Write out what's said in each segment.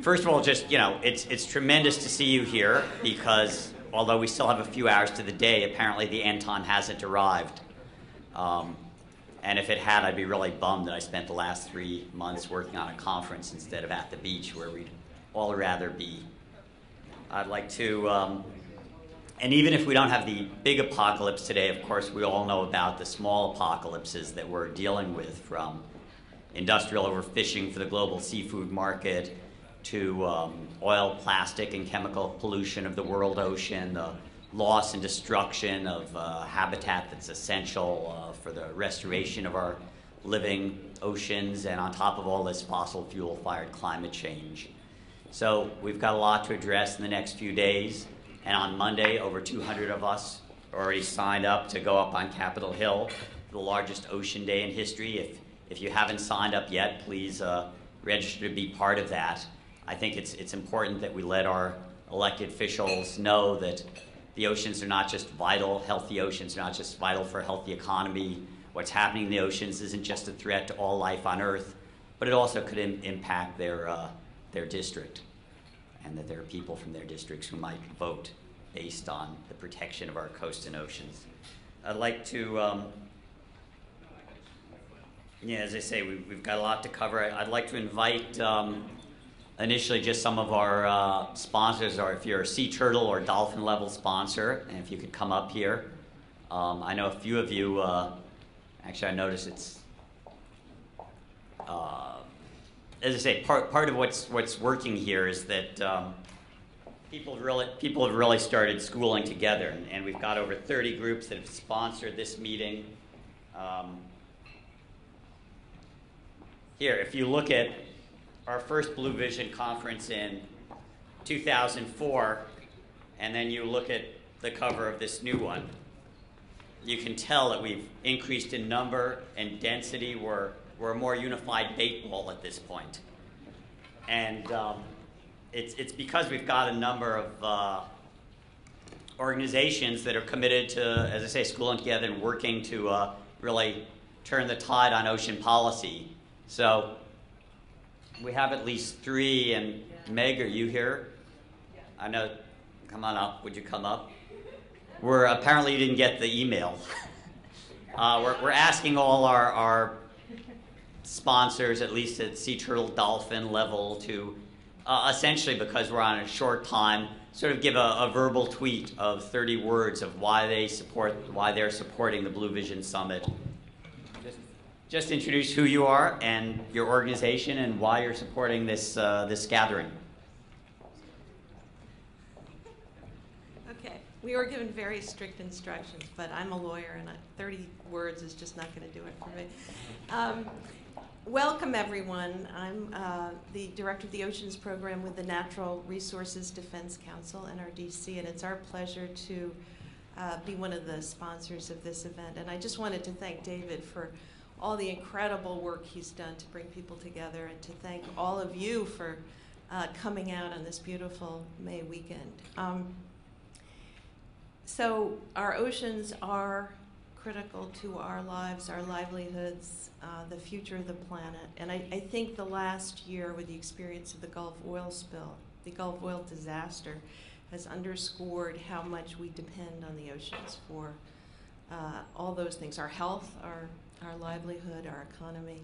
first of all, just, it's tremendous to see you here because although we still have a few hours to the day, apparently the Anton hasn't arrived. And if it had, I'd be really bummed that I spent the last 3 months working on a conference instead of at the beach where we'd all rather be. I'd like to, and even if we don't have the big apocalypse today, of course, we all know about the small apocalypses that we're dealing with, from industrial overfishing for the global seafood market to oil, plastic, and chemical pollution of the world ocean, the loss and destruction of habitat that's essential for the restoration of our living oceans, and on top of all this, fossil fuel-fired climate change. So we've got a lot to address in the next few days, and on Monday, over 200 of us already signed up to go up on Capitol Hill for the largest ocean day in history. If you haven't signed up yet, please register to be part of that. I think it's important that we let our elected officials know that the oceans are not just vital, healthy oceans are not just vital for a healthy economy. What's happening in the oceans isn't just a threat to all life on Earth, but it also could impact their district, and that there are people from their districts who might vote based on the protection of our coasts and oceans. I'd like to, as I say, we've got a lot to cover. I'd like to invite initially just some of our sponsors, or if you're a sea turtle or dolphin level sponsor, and if you could come up here. I know a few of you, actually I notice it's, as I say, part of what's working here is that people have really started schooling together, and we've got over 30 groups that have sponsored this meeting. Here, if you look at our first Blue Vision conference in 2004, and then you look at the cover of this new one, you can tell that we've increased in number and density. We're a more unified bait ball at this point. And it's because we've got a number of organizations that are committed to, as I say, schooling together and working to really turn the tide on ocean policy. So we have at least 3, and Meg, are you here? I know, come on up, would you come up? Apparently you didn't get the email. We're asking all our sponsors, at least at sea turtle dolphin level, to essentially, because we're on a short time, sort of give a verbal tweet of 30 words of why they're supporting the Blue Vision Summit. Just introduce who you are and your organization and why you're supporting this gathering. Okay, we were given very strict instructions, but I'm a lawyer and 30 words is just not going to do it for me. Welcome, everyone. I'm the director of the Oceans Program with the Natural Resources Defense Council, NRDC, and it's our pleasure to be one of the sponsors of this event. And I just wanted to thank David for all the incredible work he's done to bring people together, and to thank all of you for coming out on this beautiful May weekend. So our oceans are critical to our lives, our livelihoods, the future of the planet. And I think the last year, with the experience of the Gulf oil spill, the Gulf oil disaster, has underscored how much we depend on the oceans for all those things, our health, our livelihood, our economy.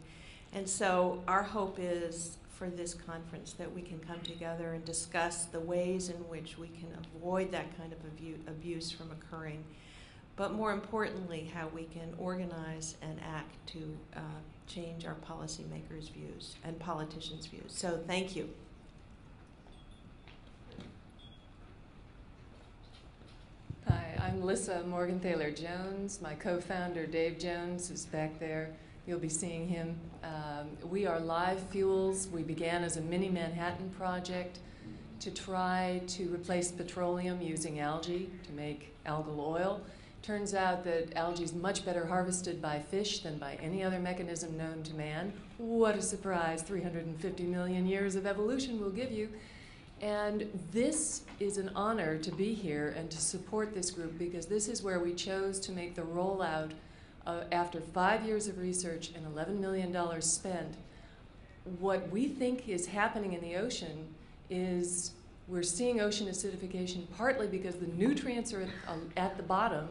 And so our hope is for this conference that we can come together and discuss the ways in which we can avoid that kind of abuse from occurring, but more importantly, how we can organize and act to change our policymakers' views and politicians' views. So thank you. Hi, I'm Lissa Morgan-Thaler-Jones. My co-founder, Dave Jones, is back there. You'll be seeing him. We are Live Fuels. We began as a mini Manhattan project to try to replace petroleum using algae to make algal oil. Turns out that algae is much better harvested by fish than by any other mechanism known to man. What a surprise 350 million years of evolution will give you. And this is an honor to be here and to support this group, because this is where we chose to make the rollout after 5 years of research and $11 million spent. What we think is happening in the ocean is we're seeing ocean acidification partly because the nutrients are at the bottom.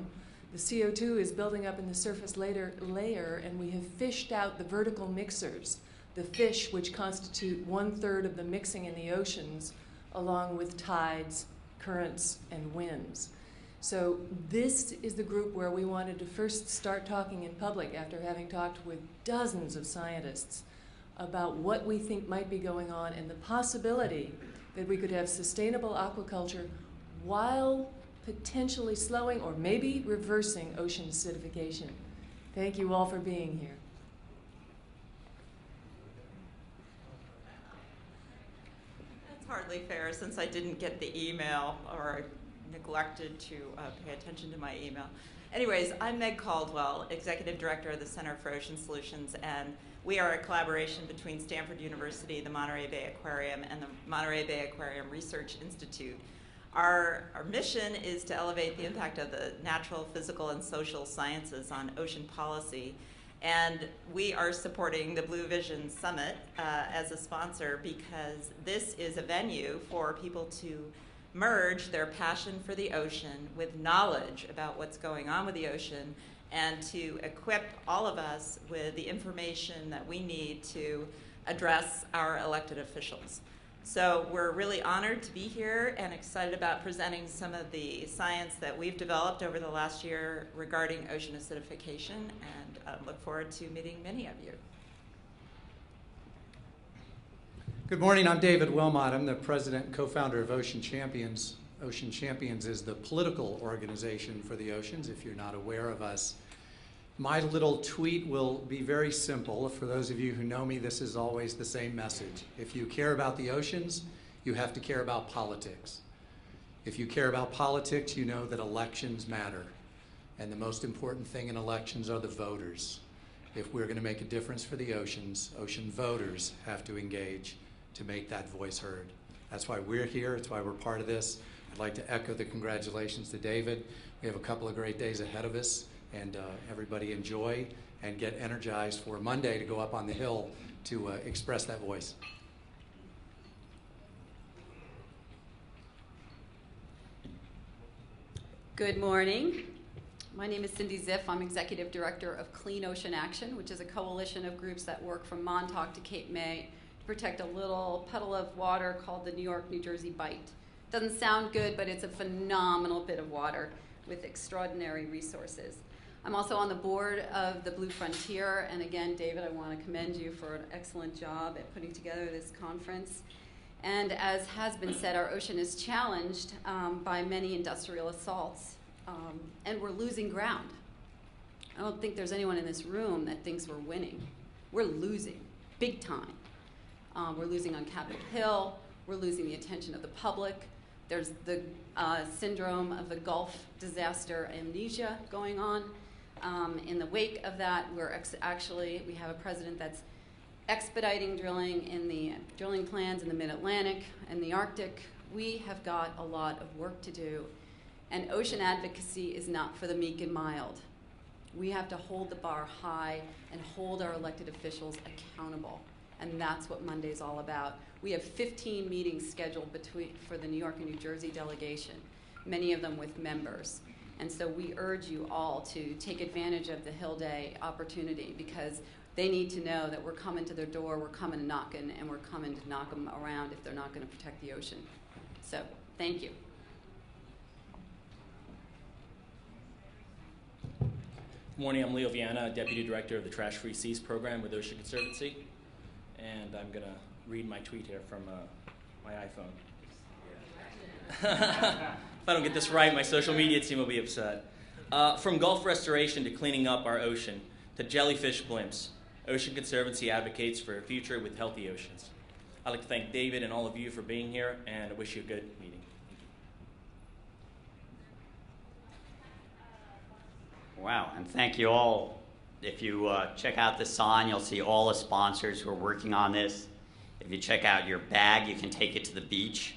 The CO2 is building up in the surface layer, and we have fished out the vertical mixers, the fish which constitute 1/3 of the mixing in the oceans, along with tides, currents, and winds. So this is the group where we wanted to first start talking in public after having talked with dozens of scientists about what we think might be going on and the possibility that we could have sustainable aquaculture while potentially slowing or maybe reversing ocean acidification. Thank you all for being here. That's hardly fair since I didn't get the email or neglected to pay attention to my email. Anyways, I'm Meg Caldwell, Executive Director of the Center for Ocean Solutions, and we are a collaboration between Stanford University, the Monterey Bay Aquarium, and the Monterey Bay Aquarium Research Institute. Our mission is to elevate the impact of the natural, physical, and social sciences on ocean policy. And we are supporting the Blue Vision Summit as a sponsor because this is a venue for people to merge their passion for the ocean with knowledge about what's going on with the ocean and to equip all of us with the information that we need to address our elected officials. So we're really honored to be here and excited about presenting some of the science that we've developed over the last year regarding ocean acidification, and look forward to meeting many of you. Good morning, I'm David Wilmot. I'm the president and co-founder of Ocean Champions. Ocean Champions is the political organization for the oceans, if you're not aware of us. My little tweet will be very simple. For those of you who know me, this is always the same message. If you care about the oceans, you have to care about politics. If you care about politics, you know that elections matter. And the most important thing in elections are the voters. If we're going to make a difference for the oceans, ocean voters have to engage to make that voice heard. That's why we're here. It's why we're part of this. I'd like to echo the congratulations to David. We have a couple of great days ahead of us, and everybody enjoy and get energized for Monday to go up on the Hill to express that voice. Good morning. My name is Cindy Ziff. I'm Executive Director of Clean Ocean Action, which is a coalition of groups that work from Montauk to Cape May to protect a little puddle of water called the New York-New Jersey Bight. Doesn't sound good, but it's a phenomenal bit of water with extraordinary resources. I'm also on the board of the Blue Frontier, and again, David, I want to commend you for an excellent job at putting together this conference. And as has been said, our ocean is challenged by many industrial assaults, and we're losing ground. I don't think there's anyone in this room that thinks we're winning. We're losing, big time. We're losing on Capitol Hill. We're losing the attention of the public. There's the syndrome of the Gulf disaster amnesia going on. In the wake of that, we have a president that's expediting drilling in the drilling plans in the Mid-Atlantic and the Arctic. We have got a lot of work to do, and ocean advocacy is not for the meek and mild. We have to hold the bar high and hold our elected officials accountable, and that's what Monday's all about. We have 15 meetings scheduled for the New York and New Jersey delegation, many of them with members. And so we urge you all to take advantage of the Hill Day opportunity because they need to know that we're coming to their door, we're coming and knocking, and we're coming to knock them around if they're not going to protect the ocean. So, thank you. Good morning, I'm Leo Viana, Deputy Director of the Trash Free Seas Program with Ocean Conservancy. And I'm going to read my tweet here from my iPhone. If I don't get this right, my social media team will be upset. From Gulf restoration to cleaning up our ocean, to jellyfish blimps, Ocean Conservancy advocates for a future with healthy oceans. I'd like to thank David and all of you for being here, and I wish you a good meeting. Wow, and thank you all. If you check out the sign, you'll see all the sponsors who are working on this. If you check out your bag, you can take it to the beach,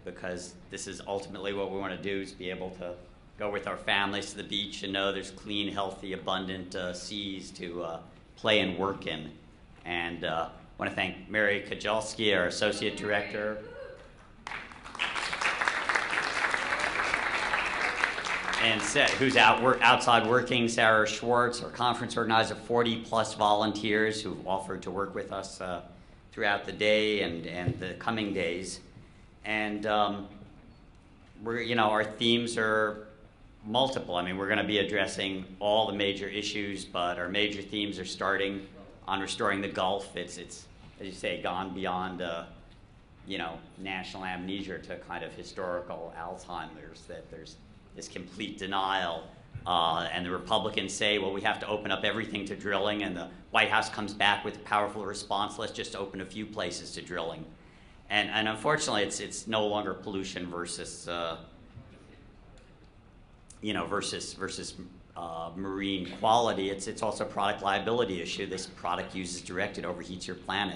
because this is ultimately what we want to do, is be able to go with our families to the beach and know there's clean, healthy, abundant seas to play and work in. And I want to thank Mary Kajalski, our Associate Director, who's outside working, Sarah Schwartz, our conference organizer, 40-plus volunteers who've offered to work with us throughout the day and the coming days. And our themes are multiple. I mean, we're going to be addressing all the major issues, but our major themes are starting on restoring the Gulf. It's as you say, gone beyond national amnesia to kind of historical Alzheimer's, that there's this complete denial. And the Republicans say, well, we have to open up everything to drilling, and the White House comes back with a powerful response, let's just open a few places to drilling. And unfortunately, it's no longer pollution versus marine quality. It's also a product liability issue. This product uses direct, it overheats your planet.